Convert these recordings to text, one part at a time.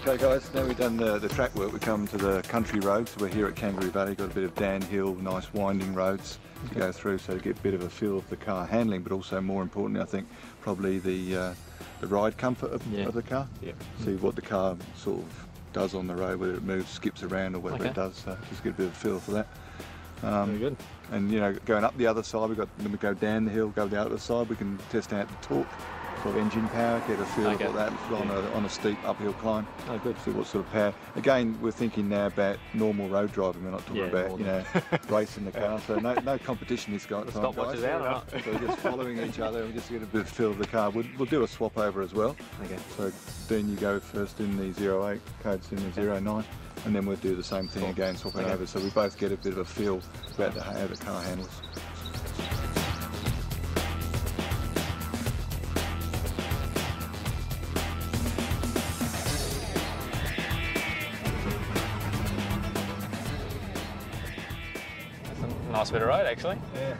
Okay guys, now we've done the track work, we come to the country roads. We're here at Kangaroo Valley, got a bit of downhill, nice winding roads to go through, so to get a bit of a feel of the car handling, but also more importantly I think probably the ride comfort of the car. See what the car sort of does on the road, whether it moves, skips around or whatever it does, so just get a bit of a feel for that. Very good. And you know, going up the other side, when we go down the hill, go the other side, we can test out the torque, sort of engine power, get a feel of what that on a steep uphill climb. Oh, good. See what sort of power. Again, we're thinking now about normal road driving. We're not talking about racing the car. So no competition this time, guys. Out, so we're just following each other. We just get a bit of feel of the car. We'll do a swap over as well. Okay. So then you go first in the 08, Code's in the 09. And then we'll do the same thing again, swapping over, so we both get a bit of a feel about how the car handles. That's a nice bit of road, actually. Yeah.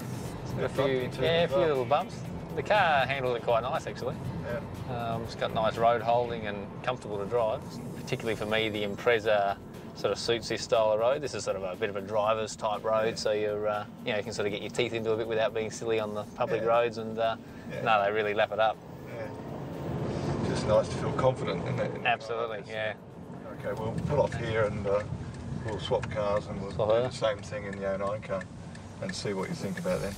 Got a few little bumps. The car handles it quite nice, actually. Yeah. It's got nice road holding and comfortable to drive. Particularly for me, the Impreza sort of suits this style of road. This is sort of a bit of a driver's type road, so you're, you can sort of get your teeth into a bit without being silly on the public roads, and no, they really lap it up. Yeah. Just nice to feel confident in that. Absolutely, yeah. Okay, we'll pull off here and we'll swap cars and we'll do the same thing in the 09 car and see what you think about them.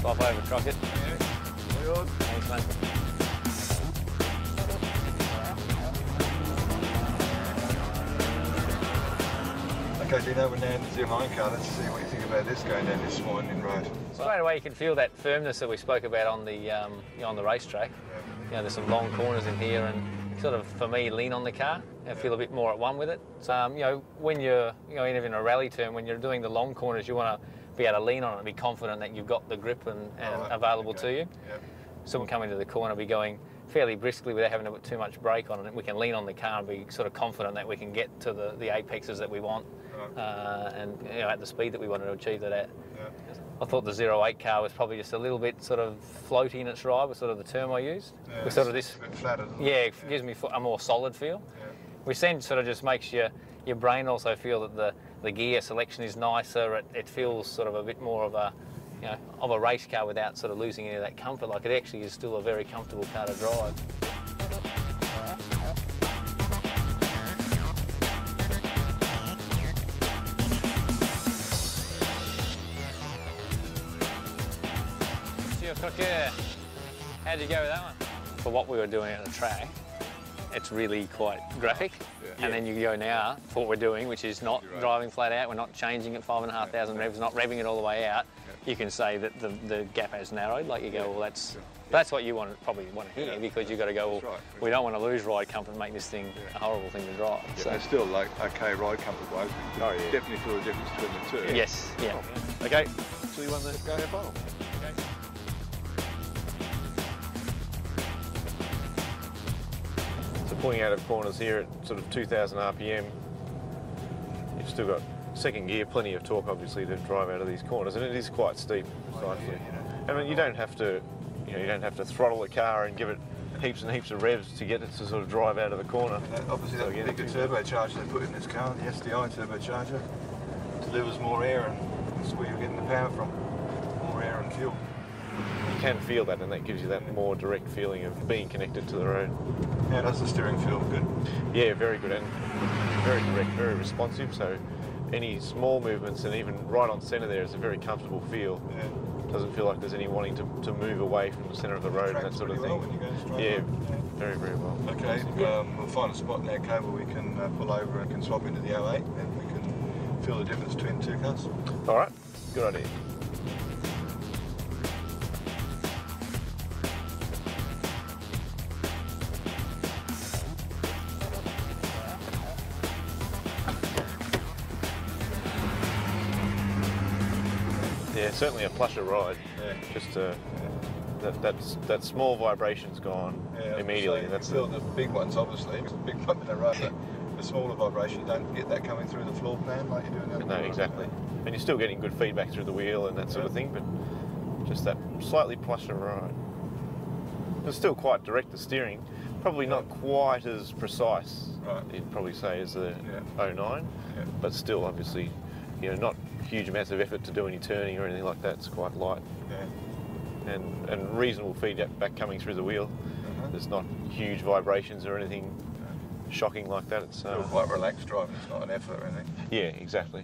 Swap over, Crocker. Thanks, mate. Okay, so now we're now in the 09 car. Let's see what you think about this going down this winding road. Straight away you can feel that firmness that we spoke about on the racetrack. There's some long corners in here, and sort of, for me, lean on the car and feel a bit more at one with it. So, when you're, even in a rally term, when you're doing the long corners, you want to be able to lean on it and be confident that you've got the grip and available to you. Yep. So when we come into the corner, be going fairly briskly without having to put too much brake on it. We can lean on the car and be sort of confident that we can get to the apexes that we want, and at the speed that we wanted to achieve that at. Yeah. I thought the 08 car was probably just a little bit sort of floaty in its ride, was sort of the term I used. Yeah, with sort of this, a bit flat, isn't it? yeah, it gives me a more solid feel. Yeah. Which then sort of just makes your brain also feel that the gear selection is nicer. It feels sort of a bit more of a race car without sort of losing any of that comfort. Like, it actually is still a very comfortable car to drive. Crocker, how'd you go with that one? For what we were doing at the track, it's really quite graphic. And then you go now for what we're doing, which is not driving flat out. We're not changing at 5,500 revs, not revving it all the way out. You can say that the gap has narrowed. Like, you go, well, that's what you probably want to hear, because you've got to go, well, we don't want to lose ride comfort and make this thing a horrible thing to drive. Yeah, so it's still like okay ride comfort wise. Definitely feel the difference between the two. Yes, yeah. Okay, so you want to go ahead, Bob? Pulling out of corners here at sort of 2,000 RPM, you've still got second gear, plenty of torque obviously to drive out of these corners, and it is quite steep. I mean, you don't have to, you don't have to throttle the car and give it heaps and heaps of revs to get it to sort of drive out of the corner. Obviously, that bigger turbocharger they put in this car, the SDI turbocharger, delivers more air, and that's where you're getting the power from, more air and fuel. You can feel that, and that gives you that more direct feeling of being connected to the road. How does the steering feel? Good? Yeah, very good, and very direct, very responsive, so any small movements, and even right on centre there, is a very comfortable feel. Yeah. Doesn't feel like there's any wanting to move away from the centre of the road and that sort of thing. When you go straight yeah, very, very well. Okay, we'll find a spot in our car where we can pull over and can swap into the 08, and we can feel the difference between the two cars. All right, good idea. Yeah, certainly a plusher ride. Yeah. Just that small vibration's gone immediately. So that's you feel the big ones, obviously. It's a big bump in the road, but the smaller vibration, you don't get that coming through the floor pan like you do in the other. No, exactly. And you're still getting good feedback through the wheel and that sort of thing, but just that slightly plusher ride. It's still quite direct, the steering. Probably not quite as precise, you'd probably say, as the 09, but still, obviously, you know, not huge amounts of effort to do any turning or anything like that. It's quite light. And reasonable feedback coming through the wheel. There's not huge vibrations or anything shocking like that. It's still quite relaxed driving. It's not an effort or anything. Yeah, exactly.